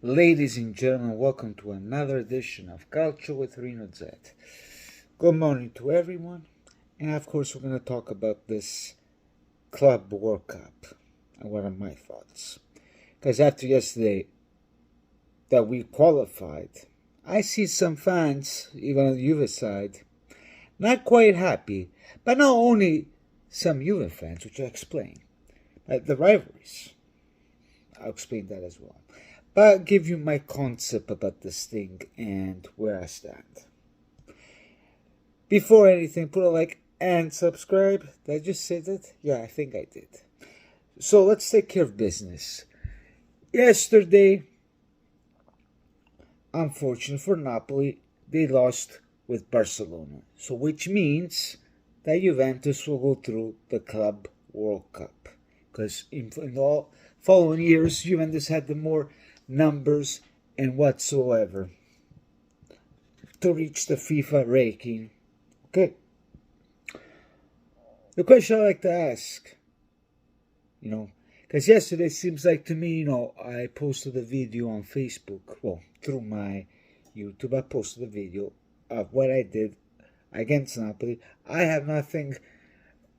Ladies and gentlemen, welcome to another edition of Calcio with Reno Z. Good morning to everyone, and of course we're going to talk about this Club World Cup and what are my thoughts. Because after yesterday that we qualified, I see some fans, even on the Juve side, not quite happy, but not only some Juve fans, which I'll explain, but the rivalries. I'll explain that as well. But I'll give you my concept about this thing and where I stand. Before anything, put a like and subscribe. Did I just say that? Yeah, I think I did. So let's take care of business. Yesterday, unfortunately for Napoli, they lost with Barcelona. So which means that Juventus will go through the Club World Cup. Because in all following years, Juventus had the more numbers and whatsoever to reach the FIFA ranking. Okay. The question I like to ask, because yesterday seems like to me, I posted a video on Facebook, through my YouTube, I posted a video of what I did against Napoli. I have nothing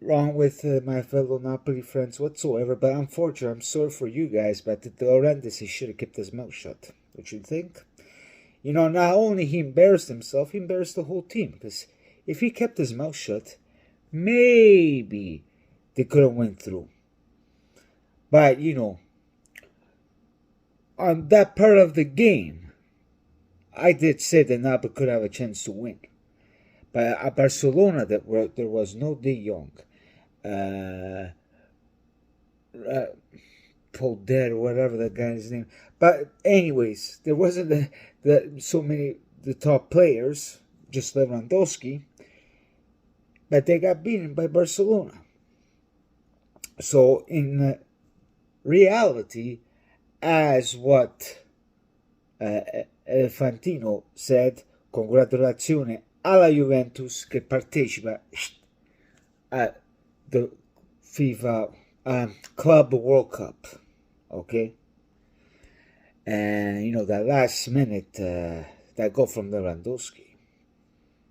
wrong with my fellow Napoli friends whatsoever, but unfortunately, I'm sorry for you guys, but De Laurentiis, he should have kept his mouth shut. What you think? Not only he embarrassed himself, he embarrassed the whole team, because if he kept his mouth shut, maybe they could have went through. But, on that part of the game, I did say that Napoli could have a chance to win. But at Barcelona, there was no De Jong, Polder, or whatever that guy's name. But anyways, there wasn't so many the top players, just Lewandowski. But they got beaten by Barcelona. So in reality, as what Fantino said, congratulazioni alla Juventus che partecipa at the FIFA Club World Cup, okay? And that last minute that goal from Lewandowski,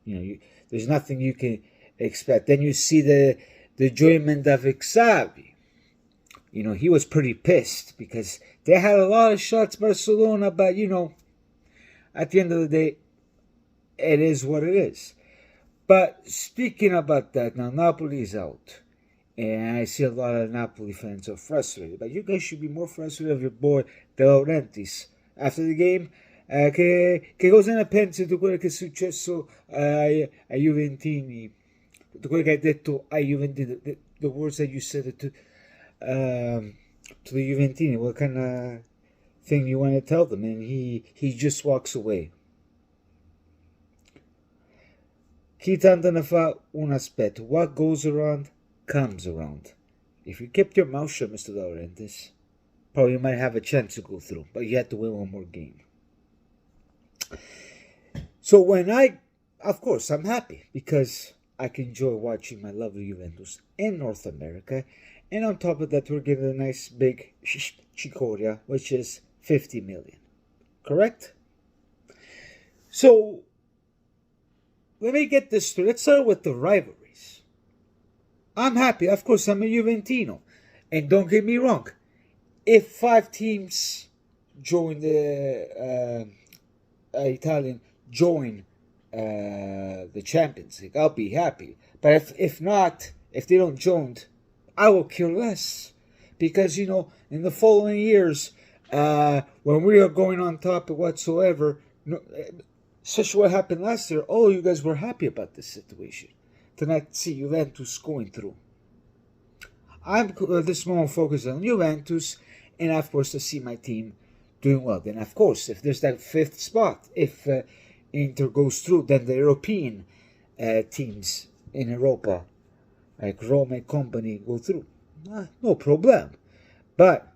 there's nothing you can expect. Then you see the enjoyment of Xavi. He was pretty pissed because they had a lot of shots, Barcelona, but at the end of the day, it is what it is. But speaking about that, now Napoli is out. And I see a lot of Napoli fans are frustrated. But you guys should be more frustrated of your boy De Laurentiis. After the game, che cosa ne pensi di quello che è successo ai Juventini? Di quello che hai detto ai Juventini, the words that you said to the Juventini. What kind of thing you want to tell them? And he just walks away. Chi tanto ne fa un aspetto. What goes around comes around. If you kept your mouth shut, Mr. De Laurentiis, probably you might have a chance to go through, but you had to win one more game. So of course, I'm happy because I can enjoy watching my lovely Juventus in North America, and on top of that, we're getting a nice big Chicoria, which is 50 million. Correct? So let me get this straight. Let's start with the rivalries. I'm happy. Of course, I'm a Juventino. And don't get me wrong. If 5 teams join the Italian the Champions League, I'll be happy. But if not, if they don't join, I will care less. Because, in the following years, when we are going on top of whatsoever, such what happened last year, all you guys were happy about this situation. To not see Juventus going through. I'm at this moment focused on Juventus, and of course to see my team doing well. Then of course, if there's that 5th spot, if Inter goes through, then the European teams in Europa, like Rome and company, go through. No problem. But,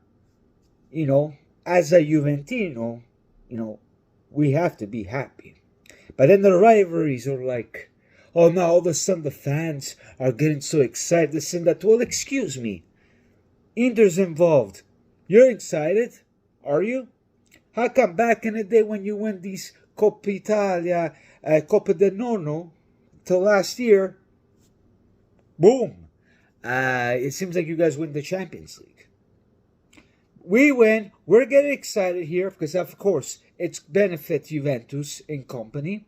as a Juventino, we have to be happy. But then the rivalries are like, oh, now all of a sudden the fans are getting so excited, this and that. Well, excuse me. Inter's involved. You're excited? Are you? How come back in the day when you win these Coppa Italia, Coppa del Nonno, till last year, boom, it seems like you guys win the Champions League. We win. We're getting excited here because, of course, it's benefit Juventus and company.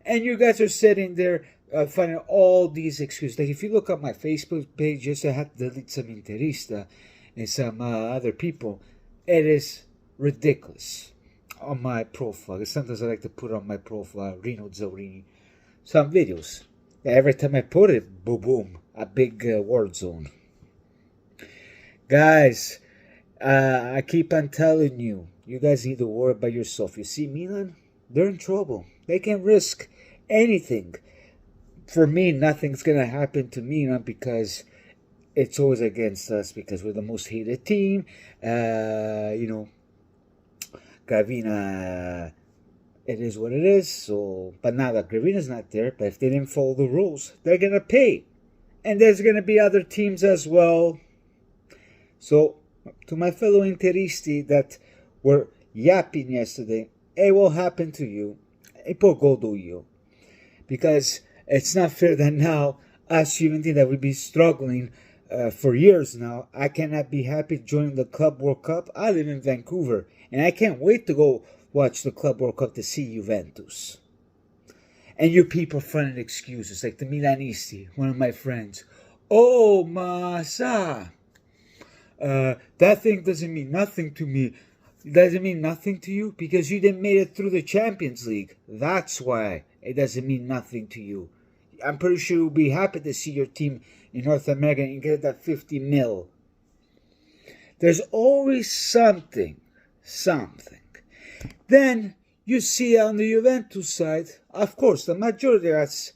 And you guys are sitting there finding all these excuses. Like if you look at my Facebook page, just I had to delete some Interista and some other people. It is ridiculous on my profile. Sometimes I like to put on my profile Rino Zaurini some videos. Every time I put it, boom, boom, a big word zone. Guys, I keep on telling you, you guys need to worry about yourself. You see Milan? They're in trouble. They can risk anything. For me, nothing's going to happen to Milan because it's always against us because we're the most hated team. Gravina, it is what it is. So, but now that Gravina's not there, but if they didn't follow the rules, they're going to pay. And there's going to be other teams as well. So, to my fellow Interisti that were yapping yesterday, it will happen to you. E può godo io. Because it's not fair that now, us Juventini that would be struggling for years now, I cannot be happy joining the Club World Cup. I live in Vancouver, and I can't wait to go watch the Club World Cup to see Juventus. And you people finding excuses, like the Milanisti, one of my friends. Oh, ma sa. That thing doesn't mean nothing to me. Does it mean nothing to you? Because you didn't make it through the Champions League. That's why it doesn't mean nothing to you. I'm pretty sure you'll be happy to see your team in North America and get that 50 mil. There's always something. Then you see on the Juventus side, of course, the majority of us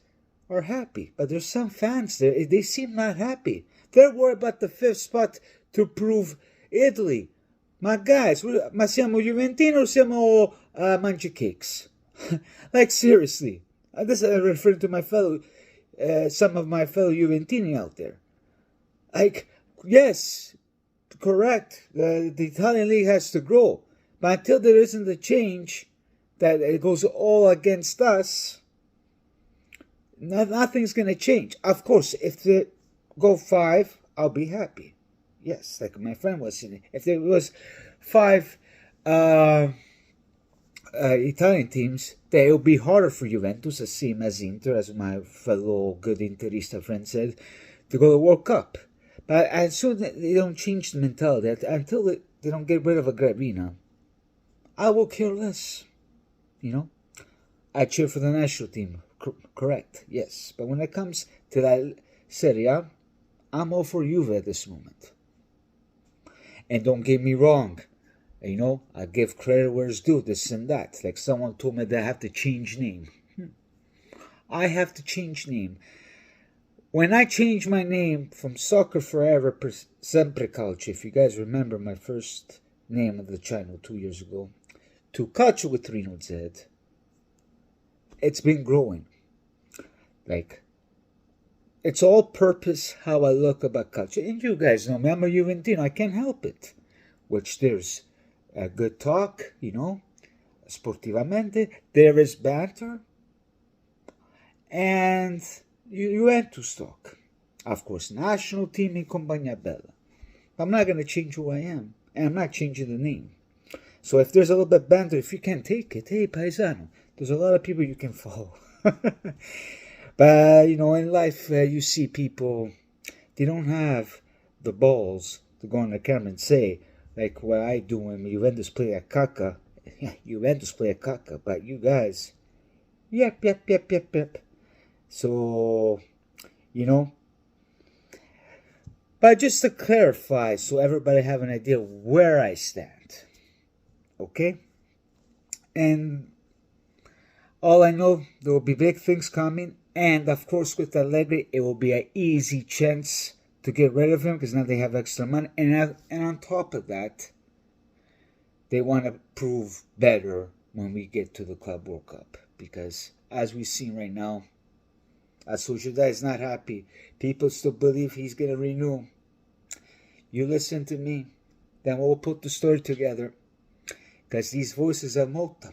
are happy. But there's some fans there, they seem not happy. They're worried about the 5th spot to prove Italy. Ma guys, ma siamo Juventini o siamo Mangiacakes? Like seriously, this is referring to my fellow, some of my fellow Juventini out there. Like, yes, correct. The Italian league has to grow, but until there isn't a change that it goes all against us, nothing's gonna change. Of course, if they go 5, I'll be happy. Yes, like my friend was saying, if there was 5 Italian teams, then it would be harder for Juventus, the same as Inter, as my fellow good Interista friend said, to go to the World Cup. But as soon as they don't change the mentality, until they don't get rid of a Gravina, I will care less. You know, I cheer for the national team, correct, yes. But when it comes to that Serie A, I'm all for Juve at this moment. And don't get me wrong, you know, I give credit where it's due, this and that. Like someone told me that I have to change name. I have to change name. When I changed my name from Soccer Forever Sempre Calcio, if you guys remember my first name of the channel 2 years ago, to Calcio with Rino Z, it's been growing. Like, it's all purpose how I look about culture. And you guys know me, I'm a Juventino, I can't help it. Which there's a good talk, you know, sportivamente. There is banter. And Juventus talk. Of course, national team in Compagnia Bella. But I'm not going to change who I am. And I'm not changing the name. So if there's a little bit of banter, if you can't take it, hey, paisano, there's a lot of people you can follow. But, you know, in life, you see people, they don't have the balls to go on the camera and say, like what I do when Juventus play a caca. Juventus play a caca, but you guys, yep. So, you know, but just to clarify, so everybody have an idea where I stand, okay? And all I know, there will be big things coming. And, of course, with Allegri, it will be an easy chance to get rid of him because now they have extra money. And on top of that, they want to prove better when we get to the Club World Cup. Because, as we've seen right now, Sociedad is not happy. People still believe he's going to renew. You listen to me, then we'll put the story together. Because these voices are multa.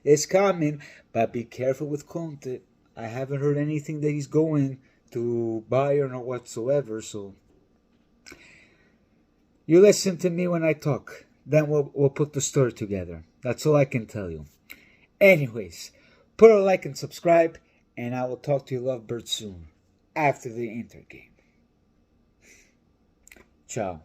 It's coming, but be careful with Conte. I haven't heard anything that he's going to Bayern or whatsoever, so you listen to me when I talk. Then we'll put the story together. That's all I can tell you. Anyways, put a like and subscribe, and I will talk to you lovebirds soon after the Inter game. Ciao.